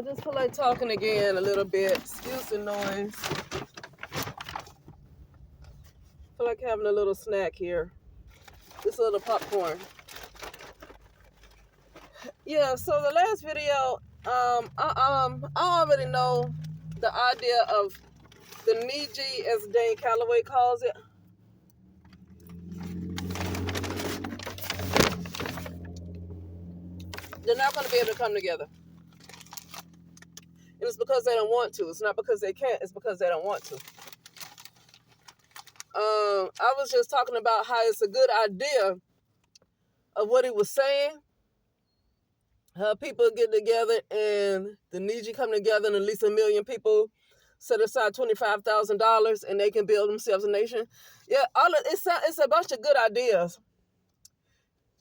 just feel like talking again a little bit. Excuse the noise. Feel like having a little snack here. Just a little popcorn. Yeah, so the last video, I already know the idea of the Niji, as Dane Calloway calls it. They're not going to be able to come together. And it's because they don't want to. It's not because they can't. It's because they don't want to. I was just talking about how it's a good idea of what he was saying. How people get together and the Niji come together and at least 1 million people set aside $25,000 and they can build themselves a nation. Yeah, it's a bunch of good ideas.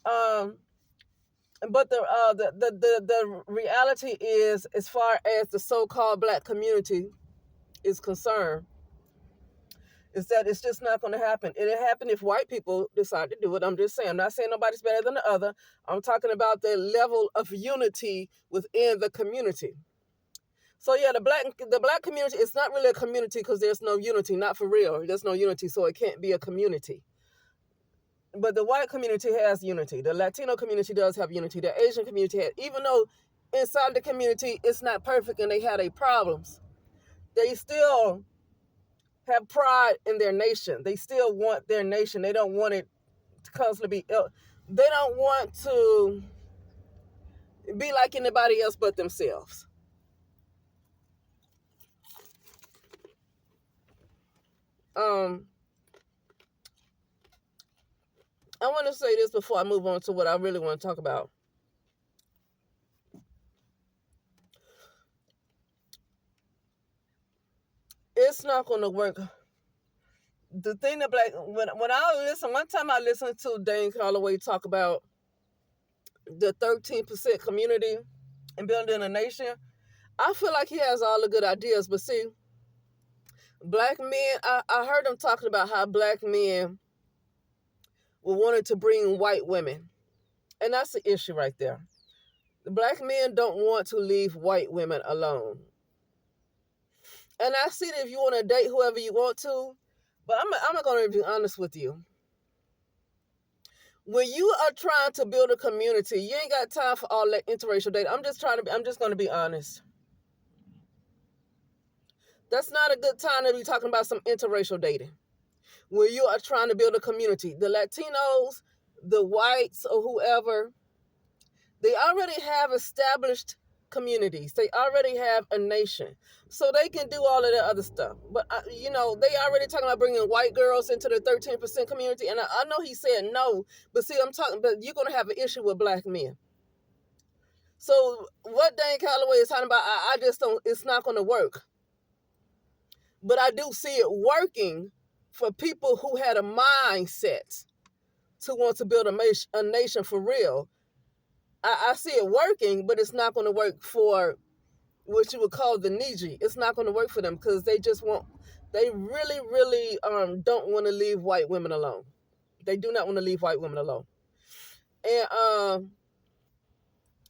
But the reality is, as far as the so-called black community is concerned, is that it's just not going to happen. It'll happen if white people decide to do it. I'm just saying. I'm not saying nobody's better than the other. I'm talking about the level of unity within the community. So yeah, the black community, it's not really a community because there's no unity, not for real. There's no unity, so it can't be a community. But the white community has unity. The Latino community does have unity. The Asian community has, even though inside the community it's not perfect and they had their problems, they still have pride in their nation. They still want their nation. They don't want it to constantly be, they don't want to be like anybody else but themselves. I want to say this before I move on to what I really want to talk about. It's not going to work. The thing that when I listen, one time I listened to Dane Calloway talk about the 13% community and building a nation. I feel like he has all the good ideas, but see, black men, I heard him talking about how black men wanted to bring white women. And that's the issue right there. The black men don't want to leave white women alone. And I see that if you want to date whoever you want to, but I'm not going to be honest with you. When you are trying to build a community, you ain't got time for all that interracial dating. I'm just going to be honest. That's not a good time to be talking about some interracial dating. When you are trying to build a community, the Latinos, the whites, or whoever, they already have established communities. They already have a nation. So they can do all of that other stuff. But, they already talking about bringing white girls into the 13% community. And I know he said no. But see, but you're going to have an issue with black men. So what Dane Calloway is talking about, I just don't, it's not going to work. But I do see it working for people who had a mindset to want to build a nation for real. I see it working, but it's not going to work for what you would call the Niji. It's not going to work for them because they really, really don't want to leave white women alone. They do not want to leave white women alone. And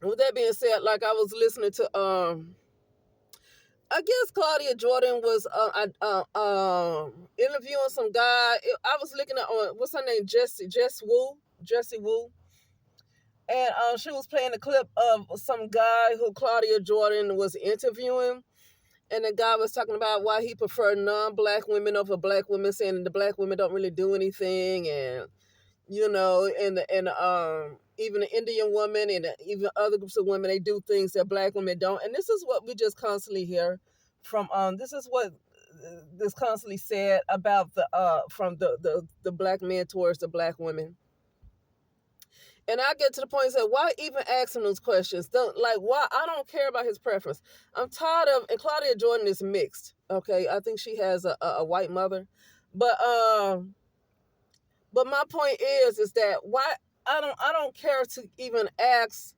with that being said, like I was listening to, I guess Claudia Jordan was interviewing some guy. I was looking at, what's her name, Jessie Woo. And she was playing a clip of some guy who Claudia Jordan was interviewing. And the guy was talking about why he preferred non-black women over black women, saying the black women don't really do anything. And, even the Indian woman and even other groups of women, they do things that black women don't. And this is what we just constantly hear from, this is what this constantly said about from the black men towards the black women. And I get to the point and say, why even ask him those questions? Why? I don't care about his preference. I'm tired of, and Claudia Jordan is mixed. Okay, I think she has a white mother, but my point is that why I don't care to even ask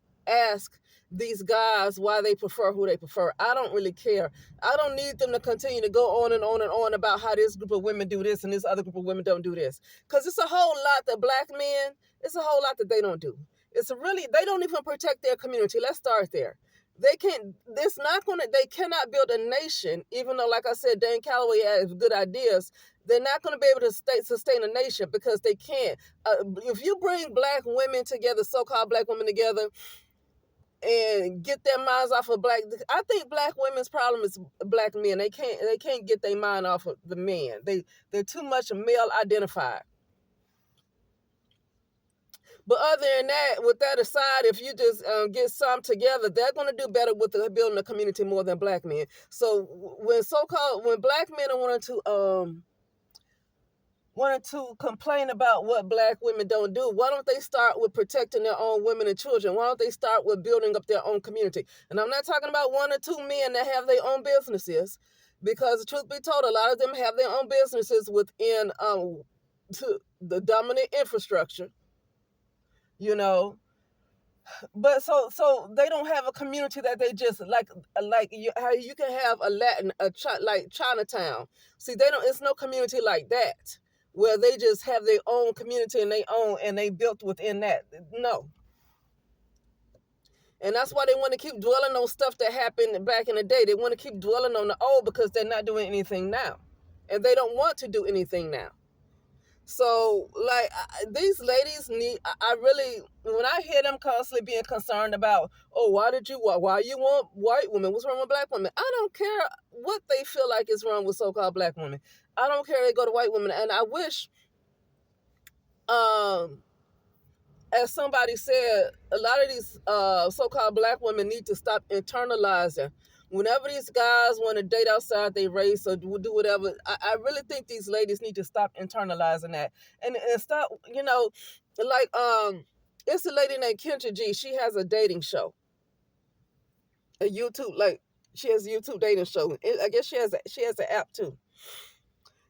these guys why they prefer who they prefer. I don't really care. I don't need them to continue to go on and on and on about how this group of women do this and this other group of women don't do this. Because it's a whole lot that black men, it's a whole lot that they don't do. They don't even protect their community. Let's start there. They can't. It's not gonna. They cannot build a nation, even though, like I said, Dan Calloway has good ideas. They're not going to be able to sustain a nation because they can't. If you bring black women together, so-called black women together, and get their minds off of black, I think black women's problem is black men. They can't get their mind off of the men. They're too much male identified. But other than that, with that aside, if you just get some together, they're going to do better with building a community more than black men. So when black men are wanted to complain about what black women don't do, why don't they start with protecting their own women and children? Why don't they start with building up their own community? And I'm not talking about one or two men that have their own businesses, because truth be told, a lot of them have their own businesses within the dominant infrastructure, but so they don't have a community that they just like how you can have like Chinatown. See, it's no community like that where they just have their own community and they built within that. No. And that's why they want to keep dwelling on stuff that happened back in the day. They want to keep dwelling on the old because they're not doing anything now. And they don't want to do anything now. So, like, these ladies need, I really, when I hear them constantly being concerned about, oh, why you want white women? What's wrong with black women? I don't care what they feel like is wrong with so-called black women. I don't care they go to white women. And I wish, as somebody said, a lot of these so-called black women need to stop internalizing. Whenever these guys want to date outside their race or do whatever, I really think these ladies need to stop internalizing that and stop, like it's a lady named Kendra G. She has a dating show, a YouTube, like she has a YouTube dating show. I guess she has an app too.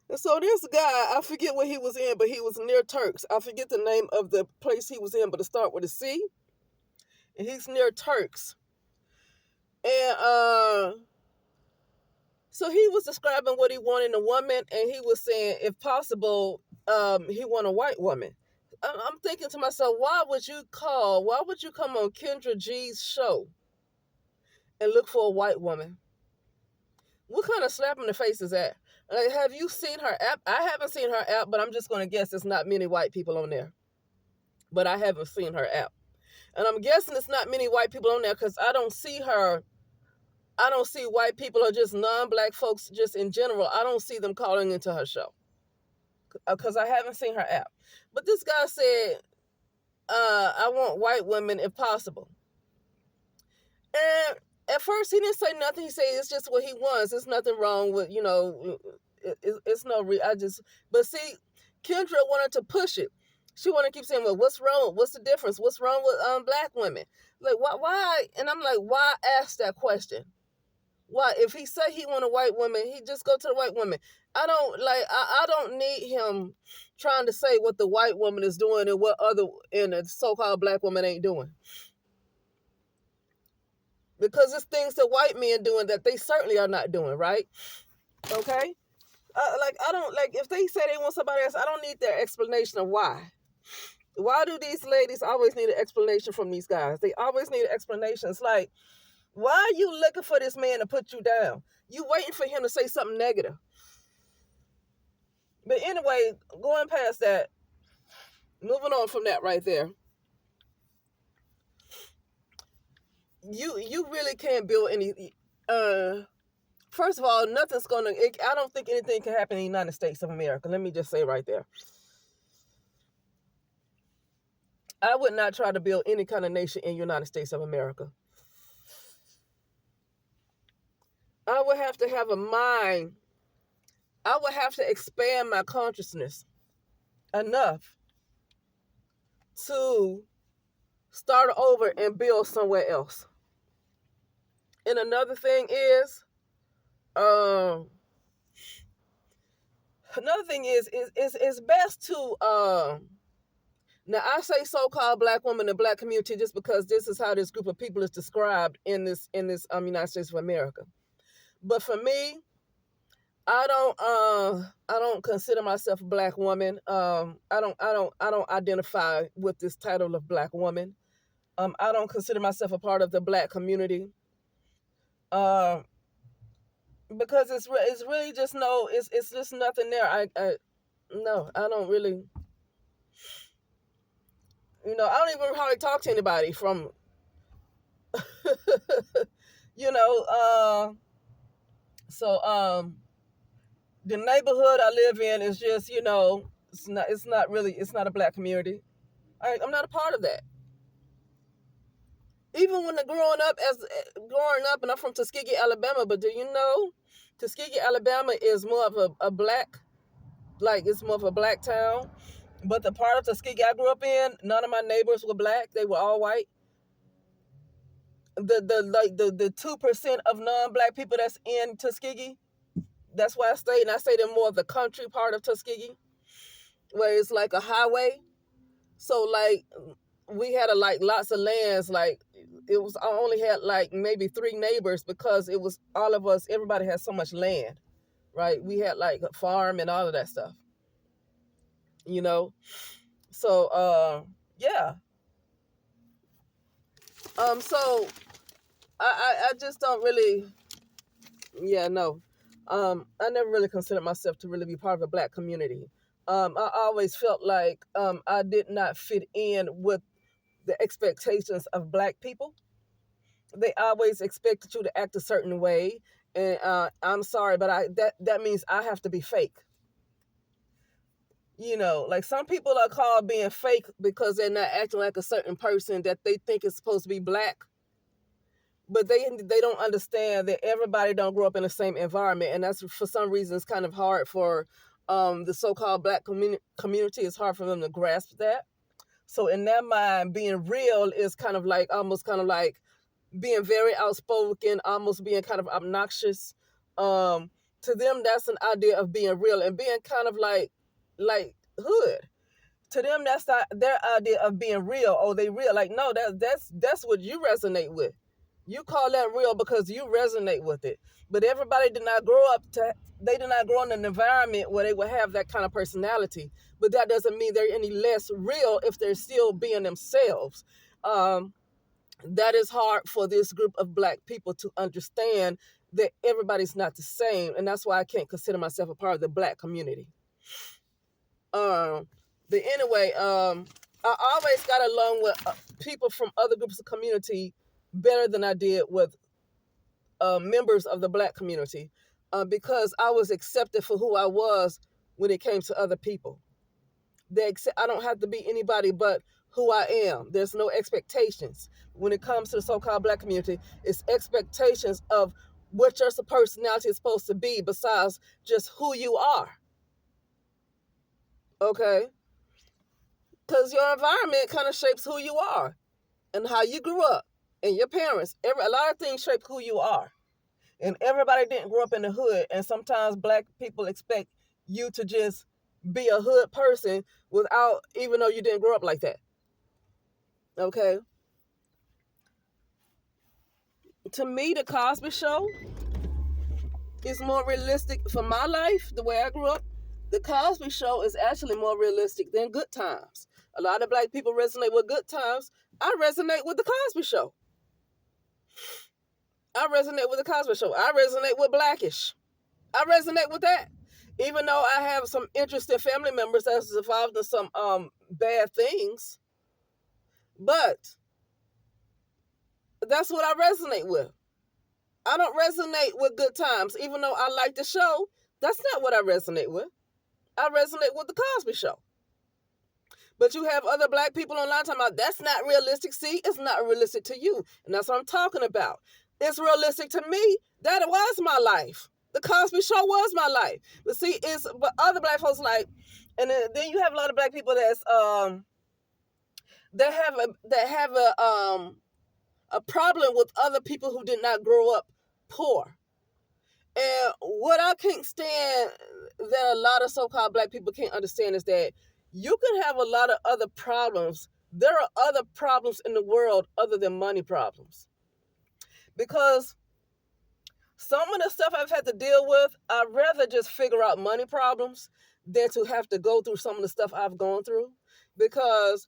And so this guy, I forget what he was in, but he was near Turks. I forget the name of the place he was in, but it started with a C. And he's near Turks. And so he was describing what he wanted in a woman, and he was saying, if possible, he want a white woman. I'm thinking to myself, why would you come on Kendra G's show and look for a white woman? What kind of slap in the face is that? Like, have you seen her app? I haven't seen her app, but I'm just going to guess there's not many white people on there. But I haven't seen her app. And I'm guessing it's not many white people on there because I don't see white people or just non-black folks just in general. I don't see them calling into her show because I haven't seen her app. But this guy said, I want white women if possible. And at first he didn't say nothing. He said it's just what he wants. There's nothing wrong with, it's no but see, Kendra wanted to push it. She wanted to keep saying, well, what's wrong? What's the difference? What's wrong with black women? Like, why? And I'm like, why ask that question? Why? If he said he want a white woman, he just go to the white woman. I don't need him trying to say what the white woman is doing and what the so-called black woman ain't doing. Because it's things that white men doing that they certainly are not doing, right? Okay? If they say they want somebody else, I don't need their explanation of why. Why do these ladies always need an explanation from these guys? They always need explanations. Like, why are you looking for this man to put you down? You waiting for him to say something negative. But anyway, going past that, moving on from that right there, you really can't build any. First of all, I don't think anything can happen in the United States of America. Let me just say right there. I would not try to build any kind of nation in the United States of America. I would have to have a mind. I would have to expand my consciousness enough to start over and build somewhere else. And another thing is, it's best to now I say so-called black woman and black community just because this is how this group of people is described in this United States of America. But for me, I don't consider myself a black woman. I don't identify with this title of black woman. I don't consider myself a part of the black community. Um, because it's really just no, it's just nothing there. I no, I don't really, I don't even hardly talk to anybody from, you know. So the neighborhood I live in is just, it's not a black community. I'm not a part of that. Even when growing up, and I'm from Tuskegee, Alabama, but do you know, Tuskegee, Alabama is more of a black, like it's more of a black town. But the part of Tuskegee I grew up in, none of my neighbors were black; they were all white. The 2% of non-black people that's in Tuskegee, that's why I stayed, and I stayed in more of the country part of Tuskegee, where it's like a highway. So like we had like lots of lands. Like I only had like maybe 3 neighbors because it was all of us. Everybody had so much land, right? We had like a farm and all of that stuff, you know. So yeah. So I just don't really, yeah, no. I never really considered myself to really be part of a black community. I always felt like I did not fit in with the expectations of black people. They always expected you to act a certain way, and I'm sorry, but that means I have to be fake. Like some people are called being fake because they're not acting like a certain person that they think is supposed to be black, but they don't understand that everybody don't grow up in the same environment, and that's for some reason it's kind of hard for the so-called black community. It's hard for them to grasp that. So in their mind, being real is almost kind of like being very outspoken, almost being kind of obnoxious. To them, that's an idea of being real and being kind of like hood. To them, that's not their idea of being real. Oh, they real. Like, no, that's what you resonate with. You call that real because you resonate with it. But everybody did not grow up to. They did not grow in an environment where they would have that kind of personality. But that doesn't mean they're any less real if they're still being themselves. That is hard for this group of black people to understand, that everybody's not the same, and that's why I can't consider myself a part of the black community. But anyway, I always got along with people from other groups of community better than I did with members of the black community, because I was accepted for who I was when it came to other people. I don't have to be anybody but who I am. There's no expectations. When it comes to the so-called black community, it's expectations of what your personality is supposed to be besides just who you are. Okay? Because your environment kind of shapes who you are and how you grew up, and your parents. A lot of things shape who you are. And everybody didn't grow up in the hood, and sometimes black people expect you to just be a hood person without, even though you didn't grow up like that. Okay? To me, the Cosby Show is more realistic for my life, the way I grew up. The Cosby Show is actually more realistic than Good Times. A lot of black people resonate with Good Times. I resonate with the Cosby Show. I resonate with the Cosby Show. I resonate with Blackish. I resonate with that. Even though I have some interesting family members that's involved in some bad things, but that's what I resonate with. I don't resonate with Good Times, even though I like the show. That's not what I resonate with. I resonate with the Cosby Show. But you have other black people online talking about that's not realistic. See, it's not realistic to you. And that's what I'm talking about. It's realistic to me. That was my life. The Cosby Show was my life. But see, but other black folks like, and then you have a lot of black people that have a problem with other people who did not grow up poor. And what I can't stand, that a lot of so-called black people can't understand, is that you can have a lot of other problems. There are other problems in the world other than money problems. Because some of the stuff I've had to deal with, I'd rather just figure out money problems than to have to go through some of the stuff I've gone through. Because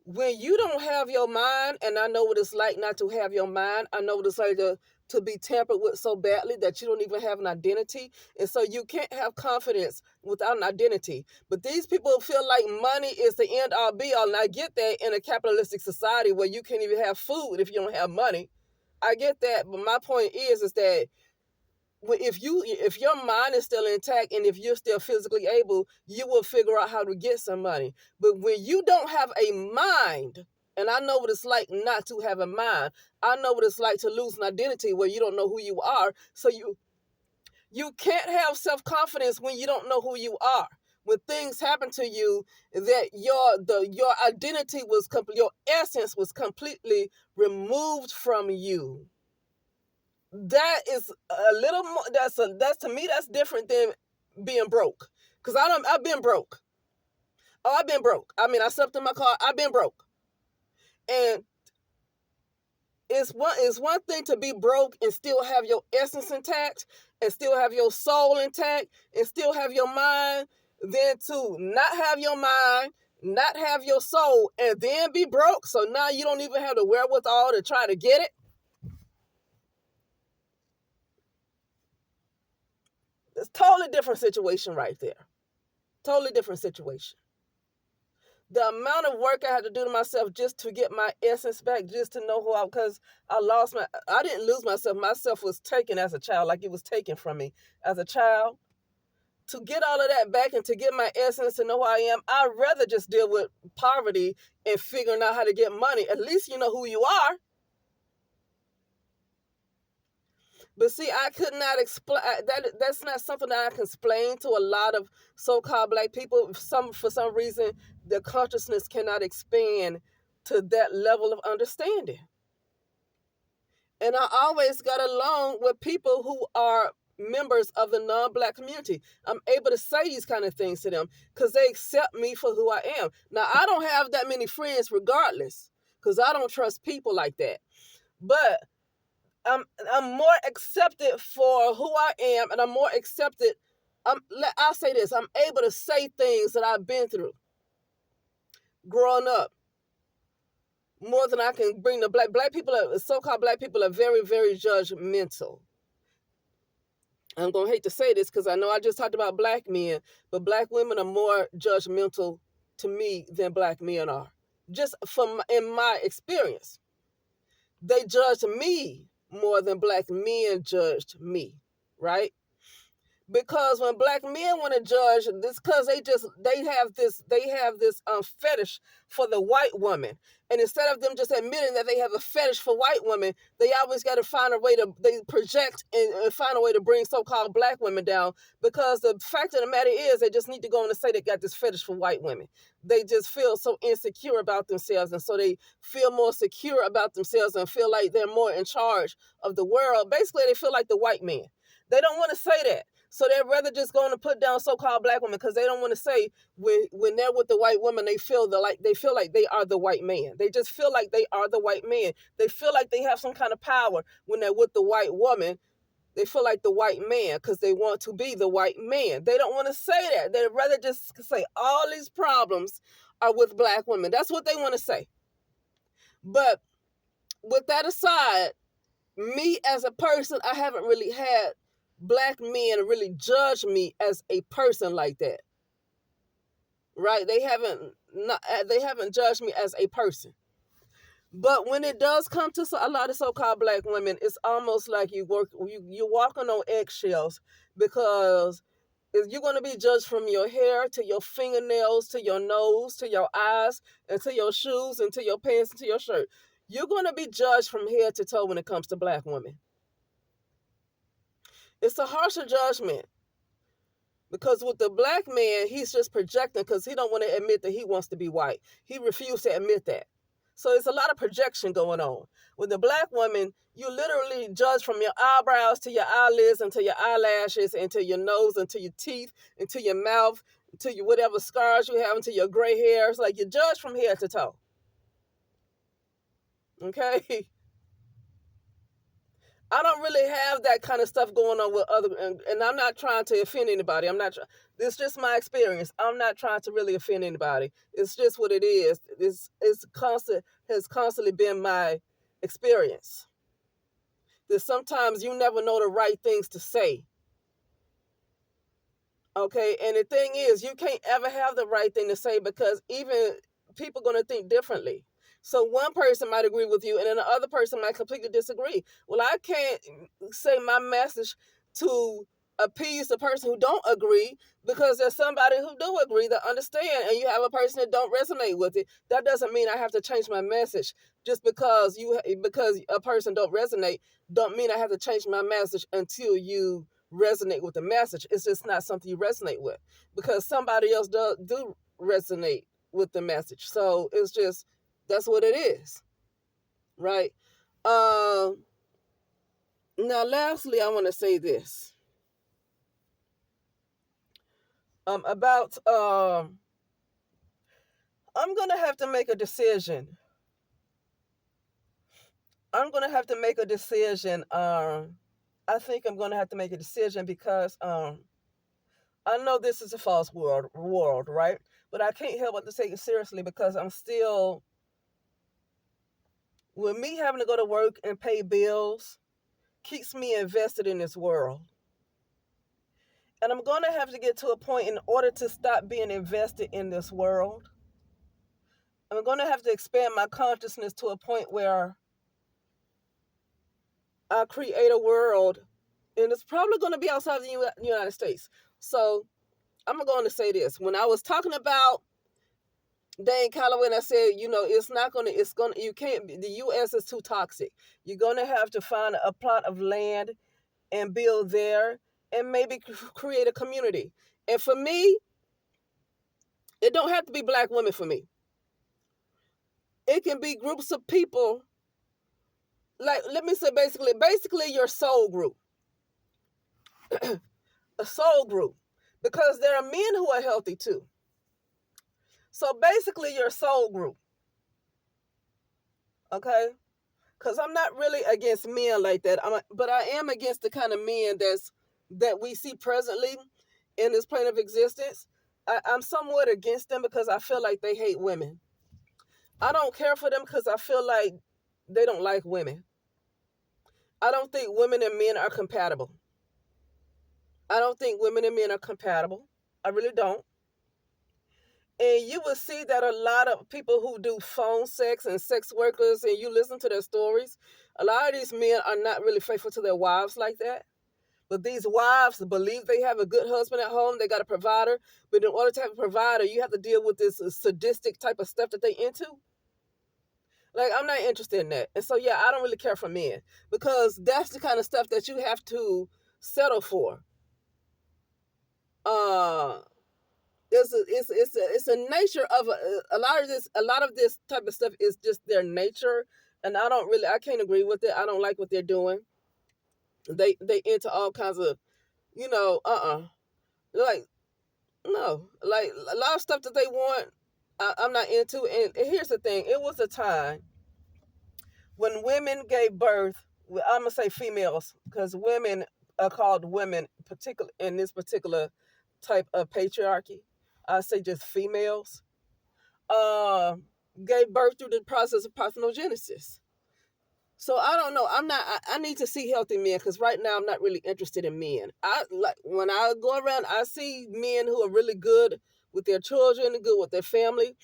when you don't have your mind, and I know what it's like not to have your mind, I know what it's like to to be tampered with so badly that you don't even have an identity. And so you can't have confidence without an identity. But these people feel like money is the end all be all. And I get that in a capitalistic society where you can't even have food if you don't have money. I get that. But my point is that if your mind is still intact and if you're still physically able, you will figure out how to get some money. But when you don't have a mind, and I know what it's like not to have a mind, I know what it's like to lose an identity where you don't know who you are. So you can't have self-confidence when you don't know who you are. When things happen to you, that your identity was your essence was completely removed from you. That is a little more. That's to me. That's different than being broke. Cause I've been broke. Oh, I've been broke. I mean, I slept in my car. I've been broke, and it's one thing to be broke and still have your essence intact, and still have your soul intact, and still have your mind. Then to not have your mind, not have your soul, and then be broke. So now you don't even have the wherewithal to try to get it. It's a totally different situation right there. Totally different situation. The amount of work I had to do to myself just to get my essence back, just to know who because I didn't lose myself. Myself was taken as a child, like it was taken from me as a child. To get all of that back and to get my essence, to know who I am, I'd rather just deal with poverty and figuring out how to get money. At least you know who you are. But see, I could not explain that. That's not something that I can explain to a lot of so-called Black people. For some reason, their consciousness cannot expand to that level of understanding. And I always got along with people who are members of the non-Black community. I'm able to say these kind of things to them because they accept me for who I am. Now, I don't have that many friends regardless because I don't trust people like that. But I'm more accepted for who I am, and I'm more accepted. I'll say this: I'm able to say things that I've been through growing up more than I can bring the black people. So-called Black people are very, very judgmental. I'm gonna hate to say this because I know I just talked about Black men, but Black women are more judgmental to me than Black men are. Just in my experience, they judge me more than Black men judged me, right? Because when Black men want to judge, this because they have this fetish for the white woman, and instead of them just admitting that they have a fetish for white women, they always got to find a way to project and find a way to bring so-called Black women down. Because the fact of the matter is, they just need to go on and say they got this fetish for white women. They just feel so insecure about themselves, and so they feel more secure about themselves and feel like they're more in charge of the world. Basically, they feel like the white man. They don't want to say that. So they'd rather just go and put down so-called Black women because they don't want to say when they're with the white woman, they feel like they are the white man. They just feel like they are the white man. They feel like they have some kind of power when they're with the white woman. They feel like the white man because they want to be the white man. They don't want to say that. They'd rather just say all these problems are with Black women. That's what they want to say. But with that aside, me as a person, I haven't really had Black men really judge me as a person like that, right? They haven't judged me as a person. But when it does come to a lot of so-called Black women, it's almost like you're walking on eggshells because you're going to be judged from your hair to your fingernails to your nose to your eyes and to your shoes and to your pants and to your shirt. You're going to be judged from head to toe when it comes to Black women. It's a harsher judgment because with the Black man, he's just projecting because he don't want to admit that he wants to be white. He refused to admit that. So there's a lot of projection going on. With the Black woman, you literally judge from your eyebrows to your eyelids and to your eyelashes and to your nose and to your teeth and to your mouth, to your whatever scars you have, and to your gray hairs. Like you judge from head to toe. Okay? I don't really have that kind of stuff going on with other, and I'm not trying to offend anybody. It's just my experience. I'm not trying to really offend anybody. It's just what it is. Has constantly been my experience. that sometimes you never know the right things to say. Okay, and the thing is, you can't ever have the right thing to say because even people are going to think differently. So one person might agree with you, and then the other person might completely disagree. Well, I can't say my message to appease the person who don't agree because there's somebody who do agree that understand, and you have a person that don't resonate with it. That doesn't mean I have to change my message just because because a person don't resonate. Don't mean I have to change my message until you resonate with the message. It's just not something you resonate with because somebody else do resonate with the message. So it's just that's what it is, right? Um, Now, lastly, I want to say this about I'm gonna have to make a decision. I'm gonna have to make a decision. I think I'm gonna have to make a decision because I know this is a false world, right? But I can't help but to take it seriously because I'm still, with me having to go to work and pay bills, keeps me invested in this world. And I'm going to have to get to a point in order to stop being invested in this world. I'm going to have to expand my consciousness to a point where I create a world, and it's probably going to be outside of the United States. So I'm going to say this. When I was talking about Dane Calloway, and I said, you can't, the U.S. is too toxic. You're going to have to find a plot of land and build there and maybe create a community. And for me, it don't have to be black women for me. It can be groups of people. Like, let me say basically your soul group. A soul group. Because there are men who are healthy too. So basically your soul group. Okay? Because I'm not really against men like that. But I am against the kind of men that we see presently in this plane of existence. I'm somewhat against them because I feel like they hate women. I don't care for them because I feel like they don't like women. I don't think women and men are compatible. I don't think women and men are compatible. I really don't. And you will see that a lot of people who do phone sex and sex workers, and you listen to their stories, a lot of these men are not really faithful to their wives like that. But these wives believe they have a good husband at home. They got a provider. But in order to have a provider, you have to deal with this sadistic type of stuff that they into. Like, I'm not interested in that. And so, yeah, I don't really care for men because that's the kind of stuff that you have to settle for. Uh, it's a nature of a lot of this type of stuff is just their nature, and I can't agree with it. I don't like what they're doing. They into all kinds of, like, no, like a lot of stuff that they want. I'm not into. And here's the thing: it was a time when women gave birth. I'm gonna say females because women are called women, particular in this particular type of patriarchy. I say just females uh, gave birth through the process of parthenogenesis. So I don't know. I need to see healthy men because right now I'm not really interested in men. I like when I go around, I see men who are really good with their children, good with their family.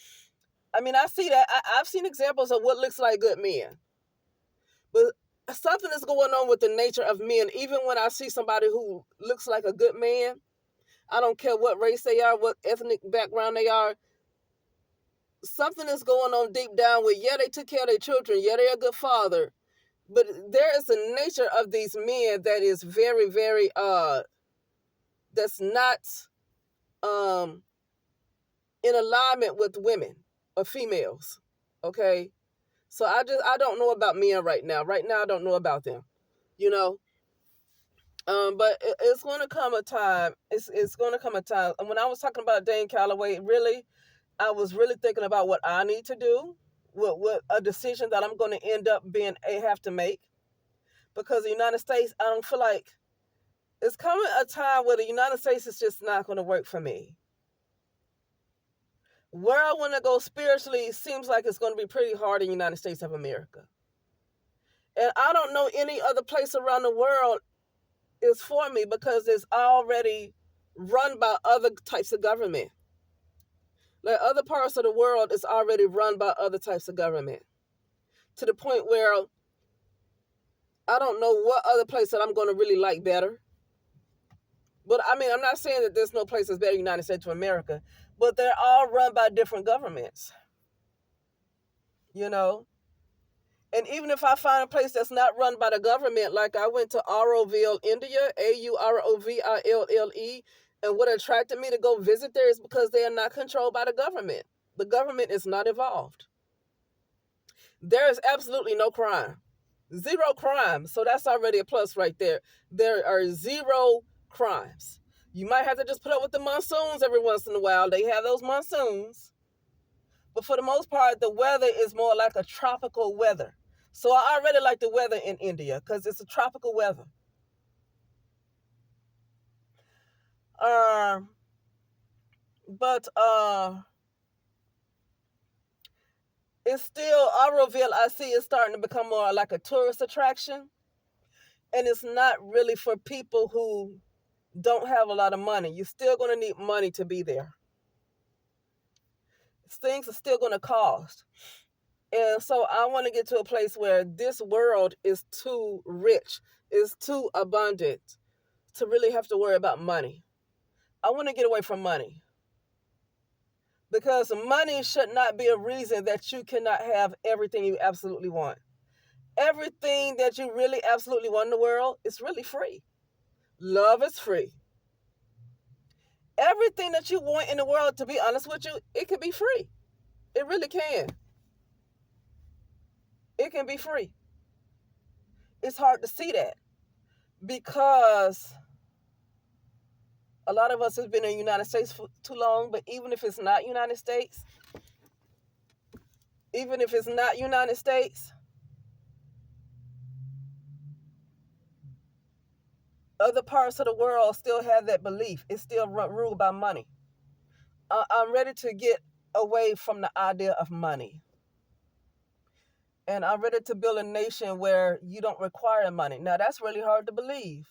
I mean, I see that. I've seen examples of what looks like good men, but something is going on with the nature of men. Even when I see somebody who looks like a good man, I don't care what race they are, what ethnic background they are. Something is going on deep down with, yeah, they took care of their children, yeah, they're a good father, but there is a nature of these men that is very, very that's not um in alignment with women or females. Okay, so I don't know about men right now. Right now I don't know about them, you know. But it's going to come a time. It's going to come a time. And when I was talking about Dane Calloway, really, I was really thinking about what I need to do, what a decision that I'm going to end up have to make. Because the United States, I don't feel like it's coming a time where the United States is just not going to work for me. Where I want to go spiritually seems like it's going to be pretty hard in the United States of America. And I don't know any other place around the world is for me because it's already run by other types of government. Like other parts of the world is already run by other types of government to the point where I don't know what other place that I'm going to really like better. But I mean, I'm not saying that there's no place that's better than the United States of America, but they're all run by different governments, you know? And even if I find a place that's not run by the government, like I went to Auroville, India, Auroville, and what attracted me to go visit there is because they are not controlled by the government. The government is not involved. There is absolutely no crime. Zero crime. So that's already a plus right there. There are zero crimes. You might have to just put up with the monsoons every once in a while. They have those monsoons. But for the most part, the weather is more like a tropical weather. So I already like the weather in India because it's a tropical weather. But it's still, Auroville, I see is starting to become more like a tourist attraction. And it's not really for people who don't have a lot of money. You're still going to need money to be there. Things are still going to cost. And so I want to get to a place where this world is too rich, is too abundant to really have to worry about money. I want to get away from money. Because money should not be a reason that you cannot have everything you absolutely want. Everything that you really absolutely want in the world is really free. Love is free. Everything that you want in the world, to be honest with you, it can be free. It really can. It can be free. It's hard to see that because a lot of us have been in the United States for too long, but even if it's not United States, other parts of the world still have that belief. It's still ruled by money. I'm ready to get away from the idea of money. And I'm ready to build a nation where you don't require money. Now, that's really hard to believe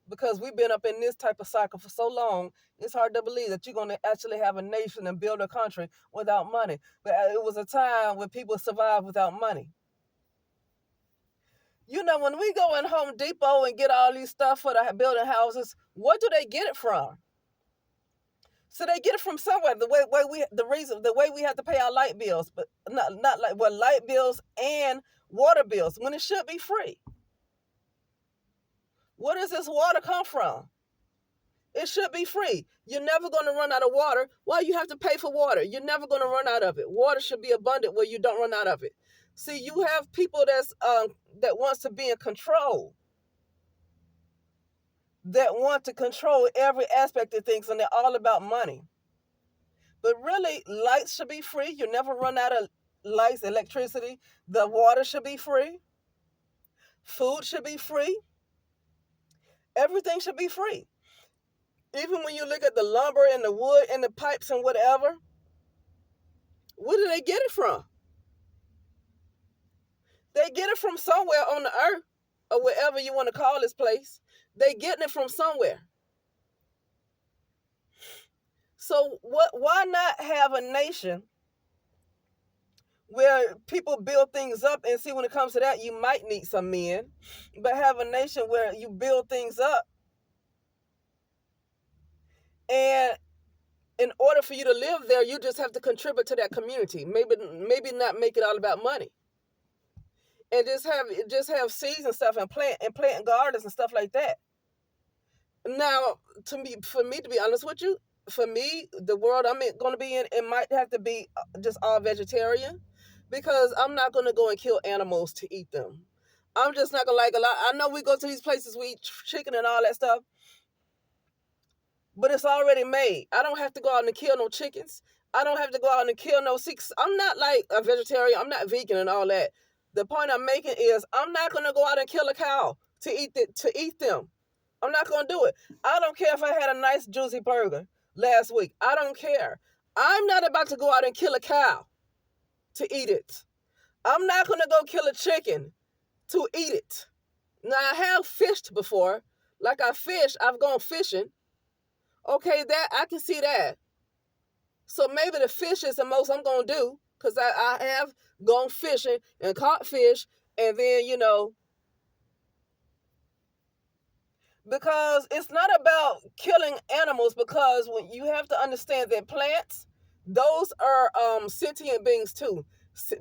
because we've been up in this type of cycle for so long. It's hard to believe that you're going to actually have a nation and build a country without money. But it was a time when people survived without money. You know, when we go in Home Depot and get all these stuff for the building houses, what do they get it from? So they get it from somewhere. The way we have to pay our light bills, but not like light bills and water bills when it should be free. Where does this water come from? It should be free. You're never going to run out of water. Why you have to pay for water? You're never going to run out of it. Water should be abundant where you don't run out of it. See, you have people that wants to be in control, that want to control every aspect of things, and they're all about money. But really, lights should be free. You never run out of lights, electricity. The water should be free. Food should be free. Everything should be free. Even when you look at the lumber and the wood and the pipes and whatever, where do they get it from? They get it from somewhere on the earth, or wherever you want to call this place. They getting it from somewhere. So why not have a nation where people build things up, and see, when it comes to that, you might need some men, but have a nation where you build things up, and in order for you to live there, you just have to contribute to that community. Maybe not make it all about money, and just have seeds and stuff, and plant gardens and stuff like that. Now, for me, to be honest with you, for me, the world I'm going to be in, it might have to be just all vegetarian, because I'm not going to go and kill animals to eat them. I'm just not going to like a lot. I know we go to these places, we eat chicken and all that stuff, but it's already made. I don't have to go out and kill no chickens. I don't have to go out and kill no seeks. I'm not like a vegetarian. I'm not vegan and all that. The point I'm making is I'm not going to go out and kill a cow to eat them. I'm not going to do it. I don't care if I had a nice juicy burger last week. I don't care. I'm not about to go out and kill a cow to eat it. I'm not going to go kill a chicken to eat it. Now, I have fished before. Like I've gone fishing. Okay, that I can see that. So maybe the fish is the most I'm going to do, because I have gone fishing and caught fish, and then, because it's not about killing animals, because when you have to understand that plants, those are sentient beings too.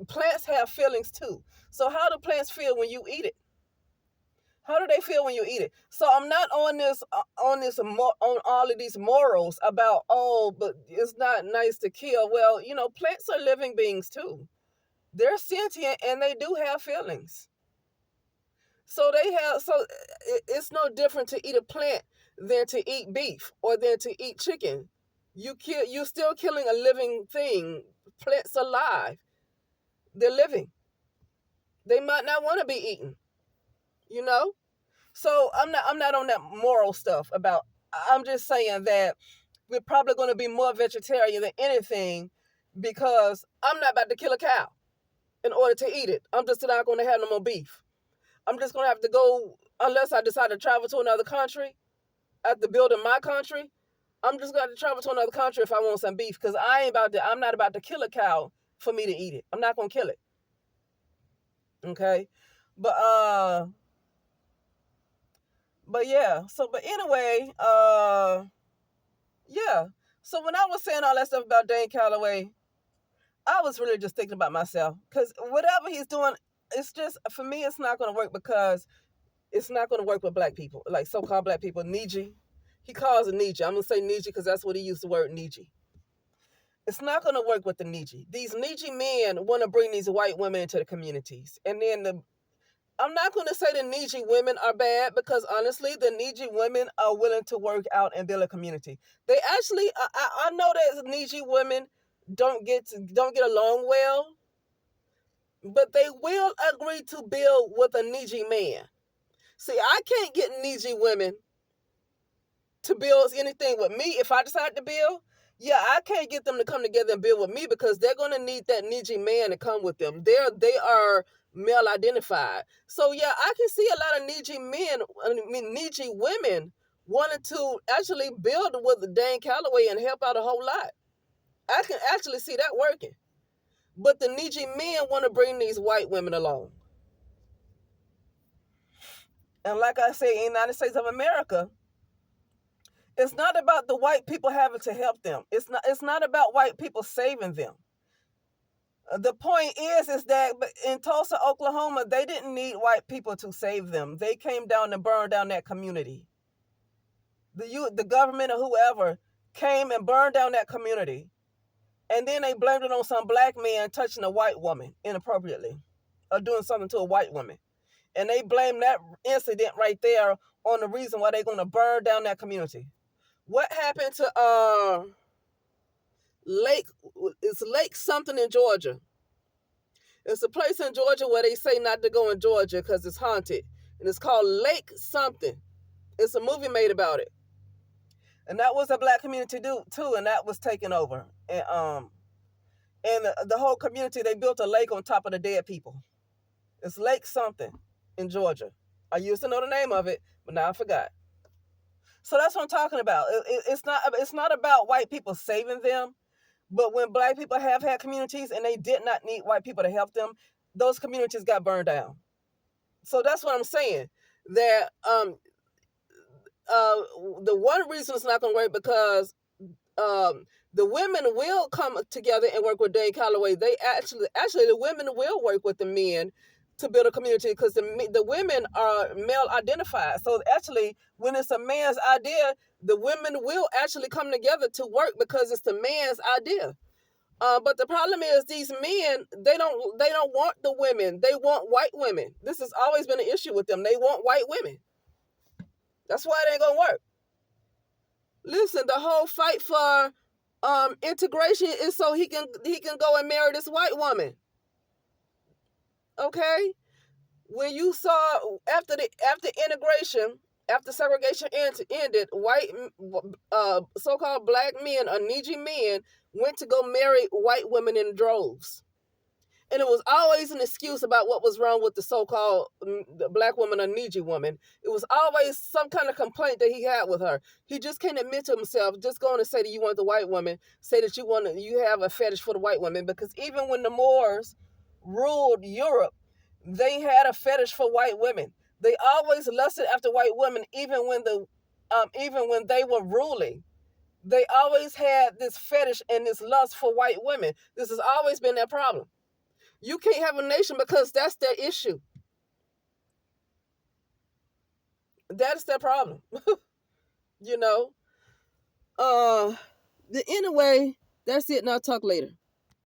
Plants have feelings too. So how do plants feel when you eat it? How do they feel when you eat it? So I'm not on all of these morals about, oh, but it's not nice to kill. Well, plants are living beings too. They're sentient and they do have feelings. So it's no different to eat a plant than to eat beef or than to eat chicken. You're still killing a living thing. Plants are alive. They're living. They might not want to be eaten. So I'm not on that moral stuff about. I'm just saying that we're probably going to be more vegetarian than anything, because I'm not about to kill a cow in order to eat it. I'm just not going to have no more beef. I'm just going to have to go, unless I decide to travel to another country, after building my country, I'm just going to travel to another country if I want some beef, because I'm not about to kill a cow for me to eat it. I'm not going to kill it. Okay? But yeah, but anyway, yeah. So when I was saying all that stuff about Dane Calloway, I was really just thinking about myself, because whatever he's doing, it's just, for me, it's not going to work, because it's not going to work with black people, like so-called black people. Niji, he calls it Niji. I'm going to say Niji because that's what he used the word Niji. It's not going to work with the Niji. These Niji men want to bring these white women into the communities, and then I'm not going to say the Niji women are bad, because honestly, the Niji women are willing to work out and build a community. They actually, I know that Niji women don't get along well, but they will agree to build with a Niji man. See, I can't get Niji women to build anything with me if I decide to build. Yeah, I can't get them to come together and build with me, because they're going to need that Niji man to come with them. They are male identified. So yeah, I can see a lot of Niji women wanting to actually build with Dane Calloway and help out a whole lot. I can actually see that working. But the Niji men want to bring these white women along. And like I say, in the United States of America, it's not about the white people having to help them. It's not about white people saving them. The point is that in Tulsa, Oklahoma, they didn't need white people to save them. They came down and burned down that community. The government or whoever came and burned down that community. And then they blamed it on some black man touching a white woman inappropriately or doing something to a white woman. And they blame that incident right there on the reason why they're going to burn down that community. What happened to Lake something in Georgia? It's a place in Georgia where they say not to go in Georgia because it's haunted. And it's called Lake something. It's a movie made about it. And that was a black community too, and that was taken over. And the whole community, they built a lake on top of the dead people. It's Lake something in Georgia. I used to know the name of it, but now I forgot. So that's what I'm talking about. It's not about white people saving them, but when black people have had communities and they did not need white people to help them, those communities got burned down. So that's what I'm saying. That the one reason it's not going to work, because the women will come together and work with Dane Calloway. They actually the women will work with the men to build a community, because the women are male identified. So actually, when it's a man's idea, the women will actually come together to work because it's the man's idea. But the problem is these men, they don't want the women. They want white women. This has always been an issue with them. They want white women. That's why it ain't gonna work. Listen, the whole fight for integration is so he can go and marry this white woman. Okay? When you saw after integration, after segregation ended, white so-called black men or Niji men went to go marry white women in droves. And it was always an excuse about what was wrong with the so-called the black woman or Niji woman. It was always some kind of complaint that he had with her. He just can't admit to himself, just going to say that you want the white woman, say that you have a fetish for the white woman. Because even when the Moors ruled Europe, they had a fetish for white women. They always lusted after white women, even when they were ruling. They always had this fetish and this lust for white women. This has always been their problem. You can't have a nation because that's their issue. That's their problem. you know. Anyway, that's it, and I'll talk later.